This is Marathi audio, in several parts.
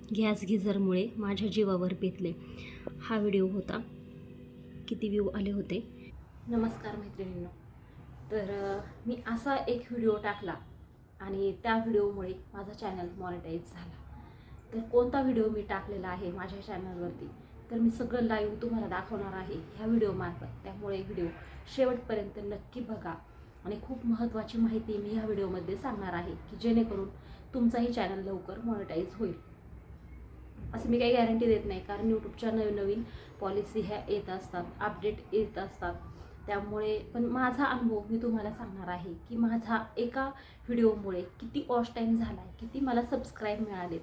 गॅस गिझरमुळे माझ्या जीवावर बेतले हा व्हिडिओ होता. किती व्ह्यू आले होते. नमस्कार मैत्रिणींनो. तर मी असा एक व्हिडिओ टाकला आणि त्या व्हिडिओमुळे माझा चॅनल मॉनिटाईज झाला. तर कोणता व्हिडिओ मी टाकलेला आहे माझ्या चॅनलवरती तर मी सगळं लाईव्ह तुम्हाला दाखवणार आहे ह्या व्हिडिओमार्फत. त्यामुळे व्हिडिओ शेवटपर्यंत नक्की बघा आणि खूप महत्त्वाची माहिती मी ह्या व्हिडिओमध्ये सांगणार आहे की जेणेकरून तुमचाही चॅनल लवकर मॉनिटाईज होईल. असं मी काही गॅरंटी देत नाही, कारण यूट्यूबच्या नवीन नवीन पॉलिसी ह्या येत असतात, अपडेट येत असतात. त्यामुळे पण माझा अनुभव मी तुम्हाला सांगणार आहे की माझा एका व्हिडिओमुळे किती वॉच टाईम झाला आहे, किती मला सबस्क्राईब मिळालेत,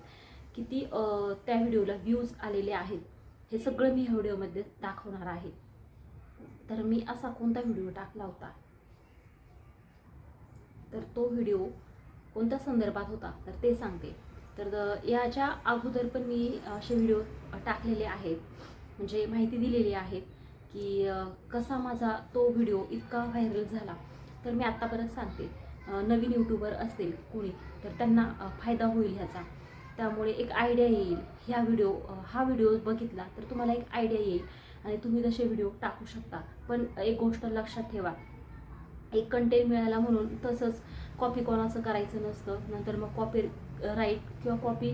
किती त्या व्हिडिओला व्ह्यूज आलेले आहेत, हे सगळं मी ह्या व्हिडिओमध्ये दाखवणार आहे. तर मी असा कोणता व्हिडिओ टाकला होता, तर तो व्हिडिओ कोणत्या संदर्भात होता तर ते सांगते. तर याच्या अगोदर पण मी असे व्हिडिओ टाकलेले आहेत, म्हणजे माहिती दिलेली आहेत की कसा माझा तो व्हिडिओ इतका व्हायरल झाला. तर मी आत्ता परत सांगते, नवीन यूट्यूबर असतील कोणी तर त्यांना फायदा होईल ह्याचा. त्यामुळे एक आयडिया येईल. हा व्हिडिओ बघितला तर तुम्हाला एक आयडिया येईल आणि तुम्ही तसे व्हिडिओ टाकू शकता. पण एक गोष्ट लक्षात ठेवा, एक कंटेंट मिळाला म्हणून तसंच कॉपी कोणाचं करायचं नसतं. नंतर मग कॉपी राईट किंवा कॉपी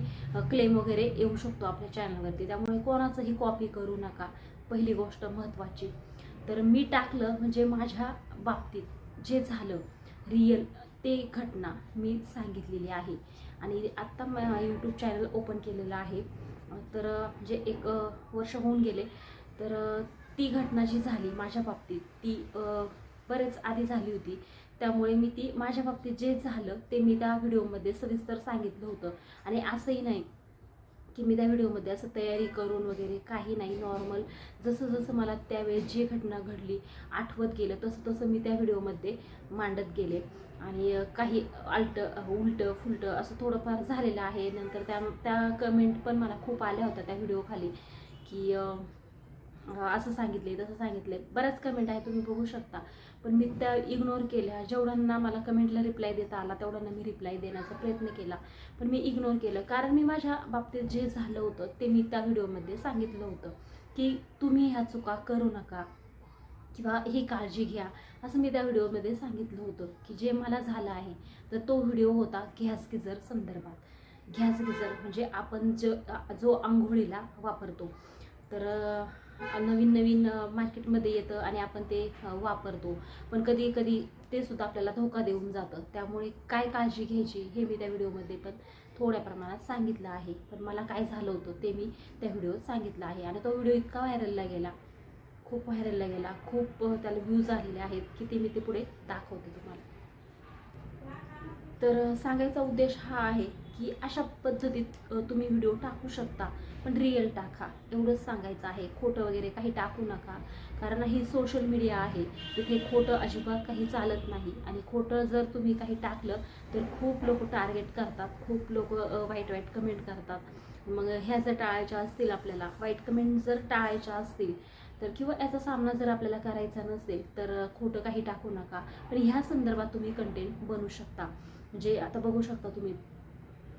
क्लेम वगैरे येऊ शकतो आपल्या चॅनलवरती. त्यामुळे कोणाचंही कॉपी करू नका, पहिली गोष्ट महत्त्वाची. तर मी टाकलं म्हणजे माझ्या बाबतीत जे झालं रिअल ते घटना मी सांगितलेली आहे. आणि आत्ता यूट्यूब चॅनल ओपन केलेलं आहे, तर म्हणजे 1 वर्ष होऊन गेले. तर ती घटना जी झाली माझ्या बाबतीत ती बरेच आधी झाली होती. त्यामुळे मी ती माझ्या बाबतीत जे झालं ते मी त्या व्हिडिओमध्ये सविस्तर सांगितलं होतं. आणि असंही नाही की मी त्या व्हिडिओमध्ये असं तयारी करून वगैरे काही नाही, नॉर्मल जसं जसं मला त्यावेळेस जी घटना घडली आठवत गेलं तसं तसं मी त्या व्हिडिओमध्ये मांडत गेले. आणि काही उलटं फुलटं असं थोडंफार झालेलं आहे. नंतर त्या कमेंट पण मला खूप आल्या होत्या त्या व्हिडिओखाली की असं सांगितले तसं सांगितले. बऱ्याच कमेंट आहे, तुम्ही बघू शकता. पण मी त्या इग्नोर केल्या. जेवढ्यांना मला कमेंटला रिप्लाय देता आला तेवढ्यांना मी रिप्लाय देण्याचा प्रयत्न केला, पण मी इग्नोर केलं. कारण मी माझ्या बाबतीत जे झालं होतं ते मी त्या व्हिडिओमध्ये सांगितलं होतं की तुम्ही ह्या चुका करू नका किंवा ही काळजी घ्या, असं मी त्या व्हिडिओमध्ये सांगितलं होतं की जे मला झालं आहे. तर तो व्हिडिओ होता गॅस गिझर संदर्भात. गॅस गिझर म्हणजे आपण जो आंघोळीला वापरतो. तर नवीन नवीन मार्केटमध्ये येतं आणि आपण ते वापरतो, पण कधी कधी ते सुद्धा आपल्याला धोका देऊन जातं. त्यामुळे काय काळजी घ्यायची हे मी त्या व्हिडिओमध्ये पण थोड्या प्रमाणात सांगितलं आहे. पण मला काय झालं होतं ते मी त्या व्हिडिओत सांगितलं आहे. आणि तो व्हिडिओ इतका व्हायरलला गेला, खूप व्हायरलला गेला, खूप त्याला व्ह्यूज आलेले आहेत की ते मी ते पुढे दाखवते तुम्हाला. तर सांगायचा उद्देश हा आहे की अशा पद्धतीत तुम्ही व्हिडिओ टाकू शकता, पण रिअल टाका, एवढंच सांगायचं आहे. खोटं वगैरे काही टाकू नका, कारण ही सोशल मीडिया आहे, तिथे खोटं अजिबात काही चालत नाही. आणि खोटं जर तुम्ही काही टाकलं तर खूप लोक टार्गेट करतात, खूप लोक वाईट वाईट कमेंट करतात. मग ह्या जर टाळायच्या असतील, आपल्याला वाईट कमेंट जर टाळायच्या असतील तर, किंवा याचा सामना जर आपल्याला करायचा नसेल तर खोटं काही टाकू नका. पण ह्या संदर्भात तुम्ही कंटेंट बनवू शकता. म्हणजे आता बघू शकता तुम्ही,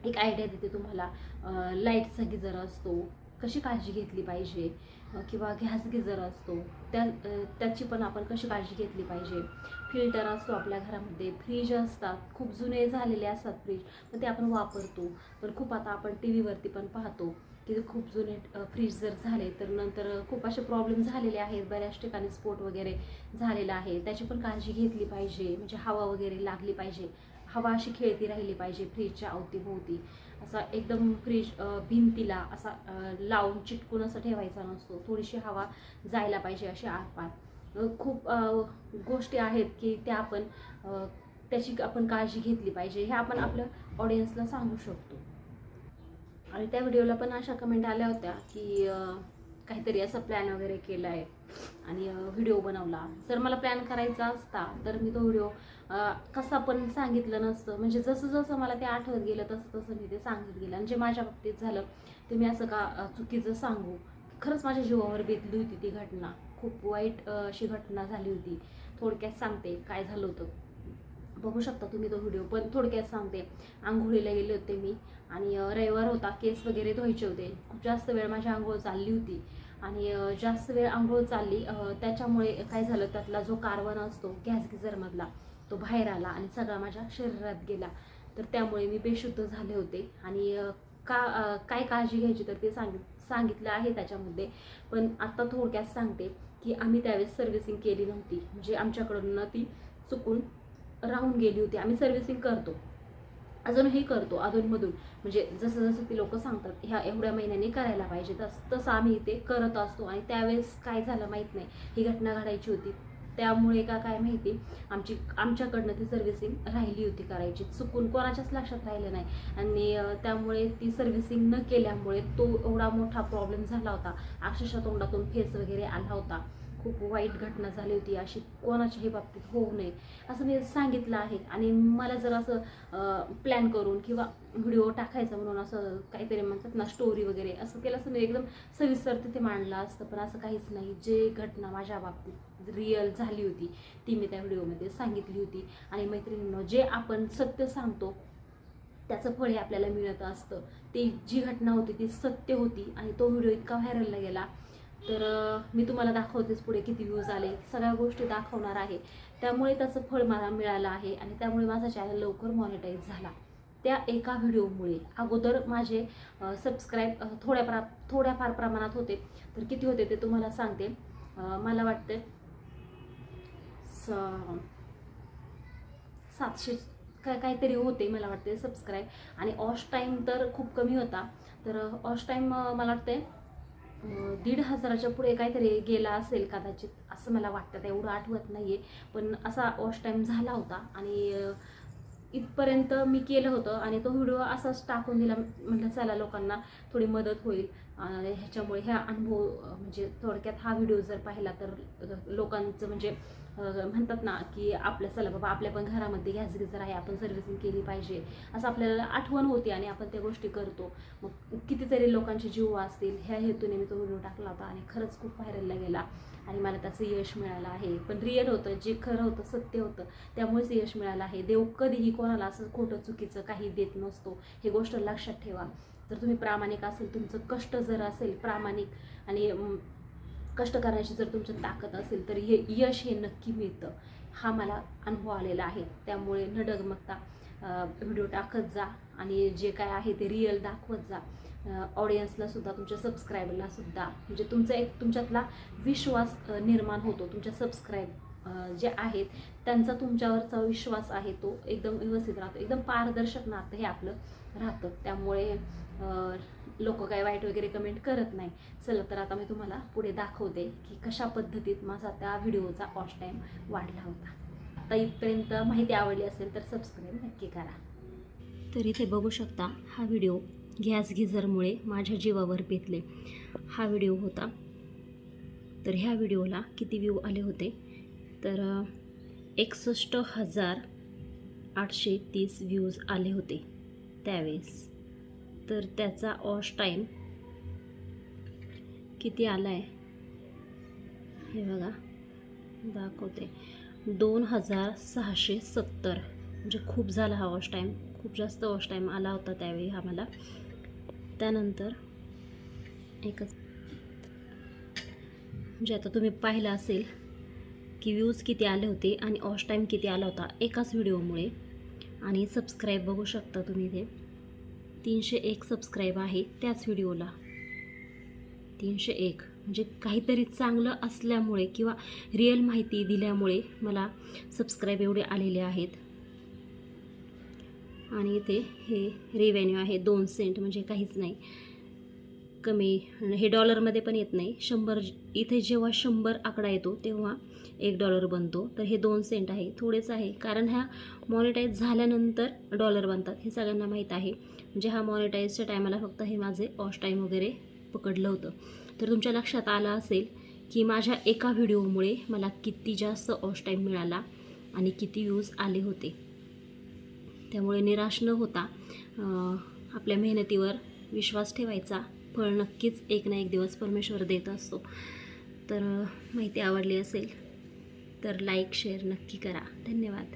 एक आयडिया देते तुम्हाला. लाईटचा गिझर असतो, कशी काळजी घेतली पाहिजे, किंवा गॅस गिझर असतो त्याची पण आपण कशी काळजी घेतली पाहिजे. फिल्टर असतो आपल्या घरामध्ये, फ्रीज असतात, खूप जुने झालेले असतात फ्रीज, पण ते आपण वापरतो. पण खूप आता आपण टी व्हीवरती पण पाहतो की खूप जुने फ्रीज जर झाले तर नंतर खूप असे प्रॉब्लेम झालेले आहेत, बऱ्याच ठिकाणी स्फोट वगैरे झालेला आहे. त्याची पण काळजी घेतली पाहिजे, म्हणजे हवा वगैरे लागली पाहिजे, हवा अशी खेळती राहिली पाहिजे फ्रीजच्या अवतीभोवती. असा एकदम फ्रीज भिंतीला असा लावून चिटकून असं ठेवायचा नसतो, थोडीशी हवा जायला पाहिजे अशी आरपार. खूप गोष्टी आहेत की त्या आपण त्याची आपण काळजी घेतली पाहिजे, हे आपण आपल्या ऑडियन्सला सांगू शकतो. आणि त्या व्हिडिओला पण अशा कमेंट आल्या होत्या की काहीतरी असं प्लॅन वगैरे केला आहे आणि व्हिडिओ बनवला. जर मला प्लॅन करायचा असता तर मी तो व्हिडिओ कसा पण सांगितलं नसतं. म्हणजे जसं जसं मला ते आठवत गेलं तसं तसं मी ते सांगत गेलं. आणि जे माझ्या बाबतीत झालं ते मी असं का चुकीचं सांगू. खरंच माझ्या जीवावर बेतली होती ती घटना, खूप वाईट अशी घटना झाली होती. थोडक्यात सांगते काय झालं होतं, बघू शकता तुम्ही तो व्हिडिओ, पण थोडक्यात सांगते. आंघोळीला गेले होते मी आणि रविवार होता, केस वगैरे धुवायचे होते. खूप जास्त वेळ माझी आंघोळ चालली होती आणि जास्त वेळ आंघोळ चालली, त्याच्यामुळे काय झालं, त्यातला जो कार्बन असतो गॅस गिझरमधला तो बाहेर आला आणि सगळा माझ्या शरीरात गेला. तर त्यामुळे मी बेशुद्ध झाले होते. आणि काय काळजी घ्यायची तर ते सांगितलं आहे त्याच्यामध्ये. पण आत्ता थोडक्यात सांगते की आम्ही त्यावेळेस सर्व्हिसिंग केली नव्हती, म्हणजे आमच्याकडून ती चुकून राहून गेली होती. आम्ही सर्व्हिसिंग करतो, अजूनही करतो अधूनमधून, म्हणजे जसं जसं ती लोक सांगतात ह्या एवढ्या महिन्यांनी करायला पाहिजे तसं आम्ही ते करत असतो. आणि त्यावेळेस काय झालं माहीत नाही, ही घटना घडायची होती त्यामुळे का काय माहिती आमच्याकडनं ती सर्व्हिसिंग राहिली होती करायची, चुकून कोणाच्याच लक्षात राहिलं नाही. आणि त्यामुळे ती सर्व्हिसिंग न केल्यामुळे तो एवढा मोठा प्रॉब्लेम झाला होता, अक्षरशः तोंडातून फेस वगैरे आला होता. खूप वाईट घटना झाली होती, अशी कोणाच्याही बाबतीत होऊ नये असं मी सांगितलं आहे. आणि मला जर असं प्लॅन करून किंवा व्हिडिओ टाकायचा म्हणून असं काहीतरी म्हणतात ना, स्टोरी वगैरे असं केलं असं मी एकदम सविस्तर तिथे मांडलं असतं, पण असं काहीच नाही. जे घटना माझ्या बाबतीत रिअल झाली होती ती मी त्या व्हिडिओमध्ये सांगितली होती. आणि मैत्रिणींनो, जे आपण सत्य सांगतो त्याचं फळ हे आपल्याला मिळत असतं. ती जी घटना होती ती सत्य होती आणि तो व्हिडिओ इतका व्हायरलला गेला. तर मी तुम्हाला दाखवतेच पुढे किती व्ह्यूज आले, सगळ्या गोष्टी दाखवणार आहे. त्यामुळे त्याचं फळ मला मिळालं आहे आणि त्यामुळे माझा चॅनल लवकर मॉनिटाईज झाला त्या एका व्हिडिओमुळे. अगोदर माझे सबस्क्राईब थोड्याफार प्रमाणात होते. तर किती होते ते तुम्हाला सांगते. मला वाटते 700 काहीतरी होते मला वाटते सबस्क्राईब. आणि ऑश टाईम तर खूप कमी होता. तर ऑश टाईम मला वाटते 1,500च्या पुढे काहीतरी गेला असेल कदाचित, असं मला वाटतं. एवढं आठवत नाही आहे, पण असा वॉच टाईम झाला होता. आणि इथपर्यंत मी केलं होतं आणि तो व्हिडिओ असाच टाकून दिला. म्हटलं चला लोकांना थोडी मदत होईल ह्याच्यामुळे. ह्या अनुभव म्हणजे थोडक्यात हा व्हिडिओ जर पाहिला तर लोकांचं म्हणजे म्हणतात ना की आपल्या चला बाबा आपल्या पण घरामध्ये गॅस गिझर आहे, आपण सर्व्हिसिंग केली पाहिजे असं आपल्याला आठवण होती आणि आपण त्या गोष्टी करतो. मग कितीतरी लोकांचे जीव वाचतील ह्या हेतूने मी तो व्हिडिओ टाकला होता आणि खरंच खूप व्हायरलला गेला आणि मला त्याचं यश मिळालं आहे. पण रिअल होतं, जे खरं होतं, सत्य होतं, त्यामुळेच यश मिळालं आहे. देव कधीही कोणाला असं खोटं चुकीचं काही देत नसतो, ही गोष्ट लक्षात ठेवा. जर तुम्ही प्रामाणिक असेल, तुमचं कष्ट जर असेल प्रामाणिक आणि कष्ट करण्याची जर तुमची ताकद असेल तर हे यश हे नक्की मिळतं. हा मला अनुभव आलेला आहे. त्यामुळे न डगमगता व्हिडिओ टाकत जा आणि जे काय आहे ते रिअल दाखवत जा. ऑडियन्सला सुद्धा, तुमच्या सबस्क्रायबरला सुद्धा, म्हणजे तुमच्यातला विश्वास निर्माण होतो. तुमच्या सबस्क्राईब जे आहेत त्यांचा तुमच्यावरचा विश्वास आहे तो एकदम व्यवस्थित राहतो, एकदम पारदर्शक नातं हे आपलं राहतं. त्यामुळे लोक काय वाईट वगैरे कमेंट करत नाही. चला तर आता मी तुम्हाला पुढे दाखवते की कशा पद्धतीत माझा त्या व्हिडिओचा वॉच टाईम वाढला होता. आता इथपर्यंत माहिती आवडली असेल तर सबस्क्राईब नक्की करा. तर इथे बघू शकता हा व्हिडिओ गॅस गिझरमुळे माझ्या जीवावर बेतले हा व्हिडिओ होता. तर ह्या व्हिडिओला किती व्ह्यू आले होते तर 61,830 व्ह्यूज आले होते त्यावेळेस. तर त्याचा वॉच टाईम किती आला आहे हे बघा, दाखवते 2,670. म्हणजे खूप झाला हा वॉच टाईम, खूप जास्त वॉच टाईम आला होता त्यावेळी हा मला. त्यानंतर एकच म्हणजे आता तुम्ही पाहिलं असेल की व्ह्यूज किती आले होते आणि वॉच टाईम किती आला होता एकाच व्हिडिओमुळे. आणि सबस्क्राईब बघू शकता तुम्ही, इथे 301 सबस्क्राईब आहे त्याच व्हिडिओला. 301 म्हणजे काहीतरी चांगलं असल्यामुळे किंवा रिअल माहिती दिल्यामुळे मला सबस्क्राईब एवढे आलेले आहेत. आणि इथे हे रेव्हेन्यू आहे 2 सेंट, म्हणजे काहीच नाही, कमी. हे डॉलरमध्ये पण येत नाही. 100 इथे जेव्हा 100 आकडा येतो तेव्हा $1 बनतो. तर हे 2 सेंट आहे, थोडेच आहे, कारण ह्या मॉनिटाईज झाल्यानंतर डॉलर बनतात हे सगळ्यांना माहीत आहे. म्हणजे हा मॉनिटाईजच्या टायमाला फक्त हे माझे वॉच टाईम वगैरे पकडलं होतं. तर तुमच्या लक्षात आलं असेल की माझ्या एका व्हिडिओमुळे मला किती जास्त वॉच टाईम मिळाला आणि किती व्ह्यूज आले होते. त्यामुळे निराश न होता आपल्या मेहनतीवर विश्वास ठेवायचा. फळ नक्कीच एक ना एक दिवस परमेश्वर देत असतो. तर माहिती आवडली असेल तर लाईक शेअर नक्की करा. धन्यवाद.